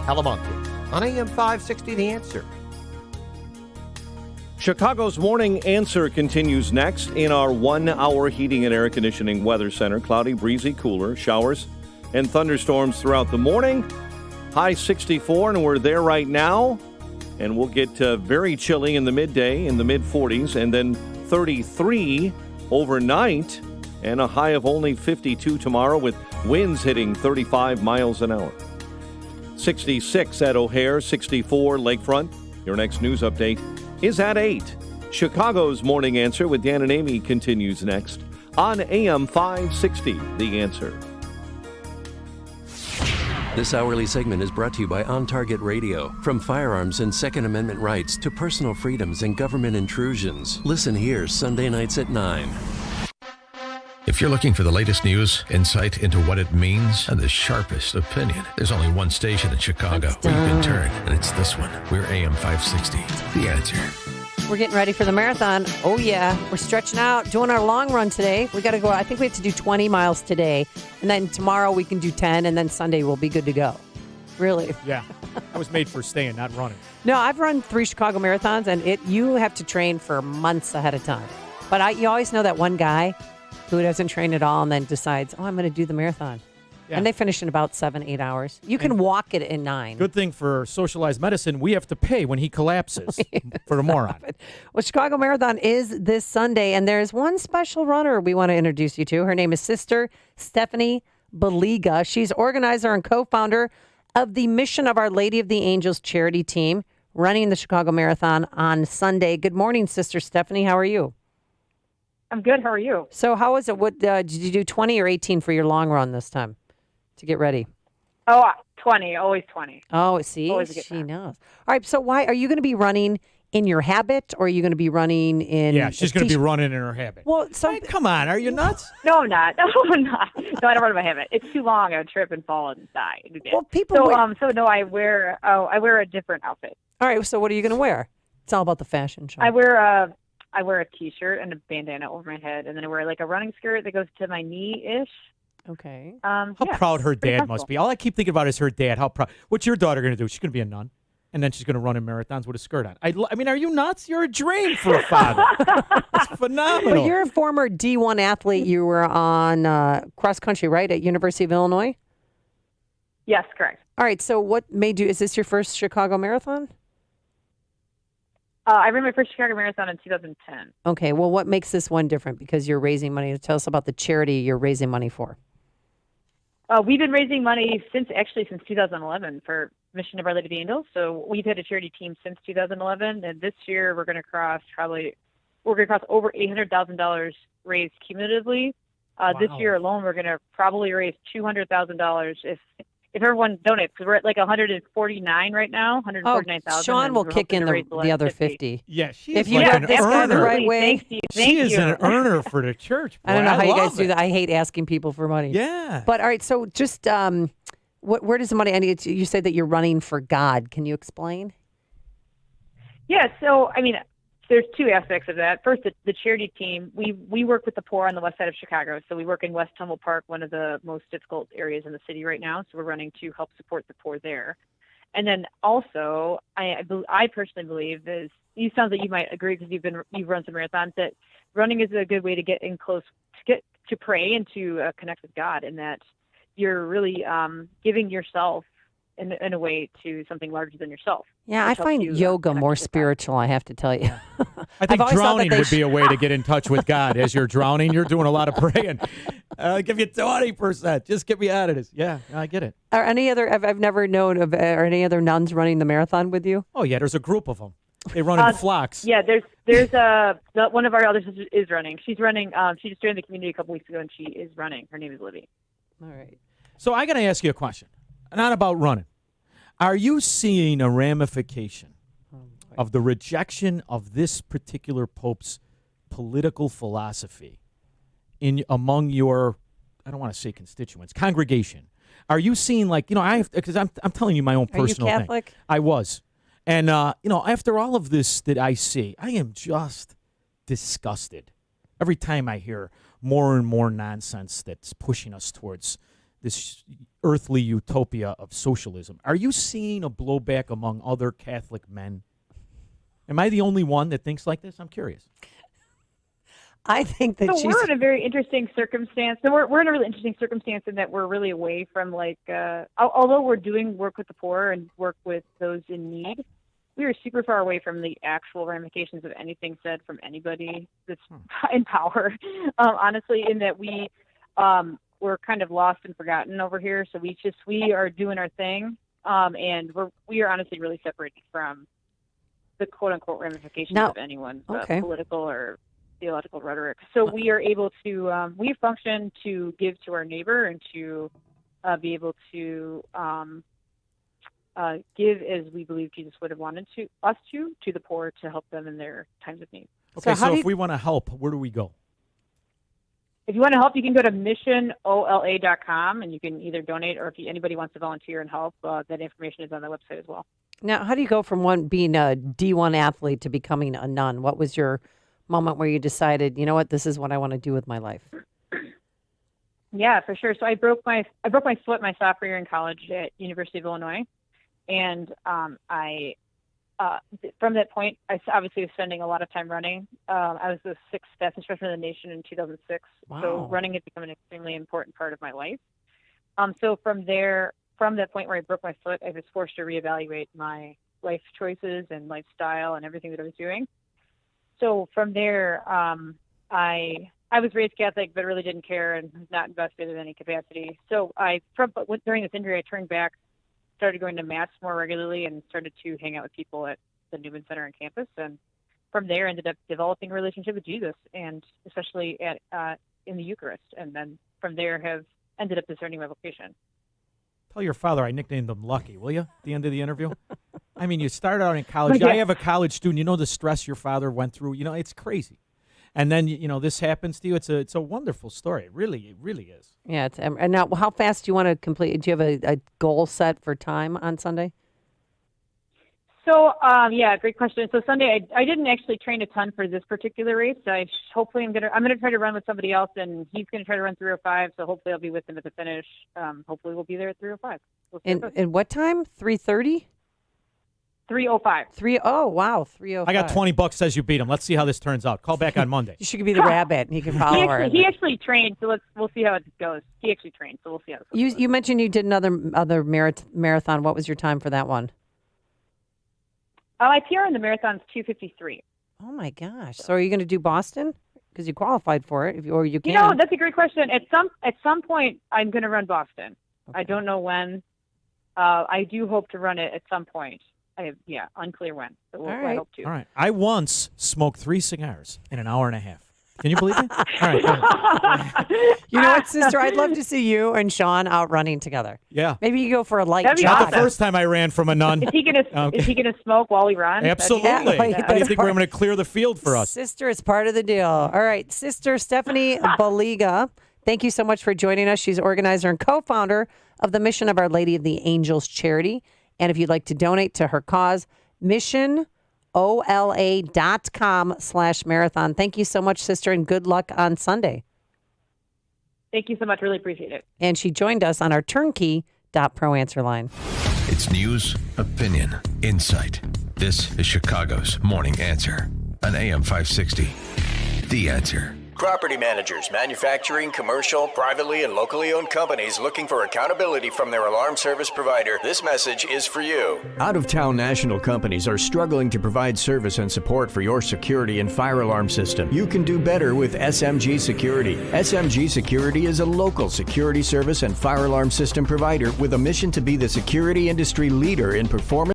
Talamonte on AM 560 The Answer. Chicago's Morning Answer continues next in our 1 hour heating and air conditioning weather center. Cloudy, breezy, cooler, showers and thunderstorms throughout the morning. High 64, and we're there right now. And we'll get very chilly in the midday, in the mid-40s, and then 33 overnight, and a high of only 52 tomorrow with winds hitting 35 miles an hour. 66 at O'Hare, 64 Lakefront. Your next news update is at 8. Chicago's Morning Answer with Dan and Amy continues next on AM 560, The Answer. This hourly segment is brought to you by On Target Radio. From firearms and Second Amendment rights to personal freedoms and government intrusions. Listen here Sunday nights at 9. If you're looking for the latest news, insight into what it means, and the sharpest opinion, there's only one station in Chicago where you can turn, and it's this one. We're AM 560, The Answer. We're getting ready for the marathon. Oh, yeah. We're stretching out, doing our long run today. We got to go. I think we have to do 20 miles today. And then tomorrow we can do 10. And then Sunday we'll be good to go. Really. Yeah. I was made for staying, not running. No, I've run 3 Chicago marathons, and you have to train for months ahead of time. But you always know that one guy who doesn't train at all and then decides, I'm going to do the marathon. Yeah. And they finish in about 7-8 hours. You can walk it in 9. Good thing for socialized medicine, we have to pay when he collapses for a moron. Well, Chicago Marathon is this Sunday, and there's one special runner we want to introduce you to. Her name is Sister Stephanie Baliga. She's organizer and co-founder of the Mission of Our Lady of the Angels charity team running the Chicago Marathon on Sunday. Good morning, Sister Stephanie. How are you? I'm good. How are you? So how was it? What did you do, 20 or 18 for your long run this time? To get ready? Oh, 20, always 20. Oh, see, she knows. All right, so why are you going to be running in your habit, or are you going to be running in? Yeah, she's going to be running in her habit. Well, so hey, come on, are you nuts? No, I'm not. No, I'm not. No, I don't run in my habit. It's too long. I would trip and fall and die. Well, people. So no, I wear a different outfit. All right, so what are you going to wear? It's all about the fashion show. I wear a t-shirt and a bandana over my head, and then I wear like a running skirt that goes to my knee-ish. Okay. How proud her dad must be. All I keep thinking about is her dad. How proud. What's your daughter going to do? She's going to be a nun, and then she's going to run in marathons with a skirt on. I mean, are you nuts? You're a dream for a father. It's phenomenal. Well, you're a former D1 athlete. You were on cross country, right, at University of Illinois? Yes, correct. All right. So what made you, is this your first Chicago Marathon? I ran my first Chicago Marathon in 2010. Okay. Well, what makes this one different? Because you're raising money. Tell us about the charity you're raising money for. We've been raising money since 2011 for Mission of Our Lady of the Angels. So we've had a charity team since 2011, and this year we're going to cross over $800,000 raised cumulatively. Wow. This year alone, we're going to probably raise $200,000 if everyone donates, because we're at like 149 right now, 149,000. Sean will kick in the other 50. Yeah, she if is you like got an this guy the earner. right way. Thank you. She is an earner for the church. Boy. I don't know how you guys love do it. that. I hate asking people for money. Yeah. But all right, so just where does the money? You said that you're running for God. Can you explain? Yeah. So I mean, there's two aspects of that. First, the charity team. We work with the poor on the west side of Chicago. So we work in West Humboldt Park, one of the most difficult areas in the city right now. So we're running to help support the poor there. And then also, I personally believe is, you sound like you might agree because you've run some marathons, that running is a good way to get in close, to pray and to connect with God, and that you're really giving yourself in a way to something larger than yourself. Yeah, I find yoga more spiritual, I have to tell you. I think drowning would be a way to get in touch with God. As you're drowning, you're doing a lot of praying. I'll give you 20%. Just get me out of this. Yeah, I get it. Are any other, I've never known of, are any other nuns running the marathon with you? Oh, yeah, there's a group of them. They run in flocks. Yeah, there's one of our other sisters is running. She's running. She just joined the community a couple weeks ago, and she is running. Her name is Libby. All right. So I got to ask you a question, not about running. Are you seeing a ramification of the rejection of this particular pope's political philosophy among your, I don't want to say constituents, congregation? Are you seeing because I'm telling you my own personal thing. Are you Catholic? I was. And, after all of this that I see, I am just disgusted every time I hear more and more nonsense that's pushing us towards this earthly utopia of socialism. Are you seeing a blowback among other Catholic men? Am I the only one that thinks like this? I'm curious. I think that So we're in a very interesting circumstance. So we're in a really interesting circumstance in that we're really away from although we're doing work with the poor and work with those in need, we are super far away from the actual ramifications of anything said from anybody that's in power. Honestly, in that we're kind of lost and forgotten over here. So we are doing our thing, and we are honestly really separated from the quote unquote ramifications of anyone's political or theological rhetoric. So we are able to we function to give to our neighbor and to be able to give as we believe Jesus would have wanted us to the poor, to help them in their times of need. Okay, so if we want to help, where do we go? If you want to help, you can go to missionola.com, and you can either donate, or if anybody wants to volunteer and help, that information is on the website as well. Now, how do you go from being a D1 athlete to becoming a nun? What was your moment where you decided, you know what, this is what I want to do with my life? Yeah, for sure. So I broke my foot my sophomore year in college at University of Illinois, and from that point, I obviously was spending a lot of time running. I was the 6th fastest freshman in the nation in 2006. Wow. So running had become an extremely important part of my life. So from that point where I broke my foot, I was forced to reevaluate my life choices and lifestyle and everything that I was doing. So from there, I was raised Catholic, but really didn't care and was not invested in any capacity. So during this injury, I turned back, started going to Mass more regularly, and started to hang out with people at the Newman Center on campus. And from there, ended up developing a relationship with Jesus, and especially in the Eucharist. And then from there, have ended up discerning my vocation. Tell your father I nicknamed him Lucky, will you, at the end of the interview? I mean, you started out in college. Yeah. I have a college student. You know the stress your father went through. You know, it's crazy. And then, this happens to you. It's a wonderful story. It really is. Yeah. And now, how fast do you want to complete? Do you have a goal set for time on Sunday? So, great question. So Sunday, I didn't actually train a ton for this particular race. Hopefully I'm gonna try to run with somebody else, and he's gonna try to run 3:05. So hopefully I'll be with him at the finish. Hopefully we'll be there at 3:05. And what time? 3:30? 3:05. Oh wow, 3:05. I got $20. Says you beat him. Let's see how this turns out. Call back on Monday. You should be the rabbit, and he can follow her. He actually trained, so we'll see how it goes. He actually trained, so we'll see how it goes. You mentioned you did another marathon. What was your time for that one? My PR in the marathon's 2:53. Oh my gosh! So are you going to do Boston? Because you qualified for it, or you can. That's a great question. At some point, I'm going to run Boston. Okay. I don't know when. I do hope to run it at some point. Unclear when. But I hope to. All right. I once smoked 3 cigars in an hour and a half. Can you believe it? All right. You know what, sister? I'd love to see you and Sean out running together. Yeah. Maybe you go for a light That'd be jog. Not the first time I ran from a nun. Is he gonna smoke while we run? Absolutely. How do you think we're going to clear the field for us? Sister, it's part of the deal. All right. Sister Stephanie Baliga, thank you so much for joining us. She's organizer and co-founder of the Mission of Our Lady of the Angels charity. And if you'd like to donate to her cause, missionola.com/marathon. Thank you so much, sister, and good luck on Sunday. Thank you so much. Really appreciate it. And she joined us on our turnkey.pro answer line. It's news, opinion, insight. This is Chicago's Morning Answer on AM 560. The Answer. Property managers, manufacturing, commercial, privately and locally owned companies looking for accountability from their alarm service provider. This message is for you. Out-of-town national companies are struggling to provide service and support for your security and fire alarm system. You can do better with SMG Security. SMG Security is a local security service and fire alarm system provider with a mission to be the security industry leader in performance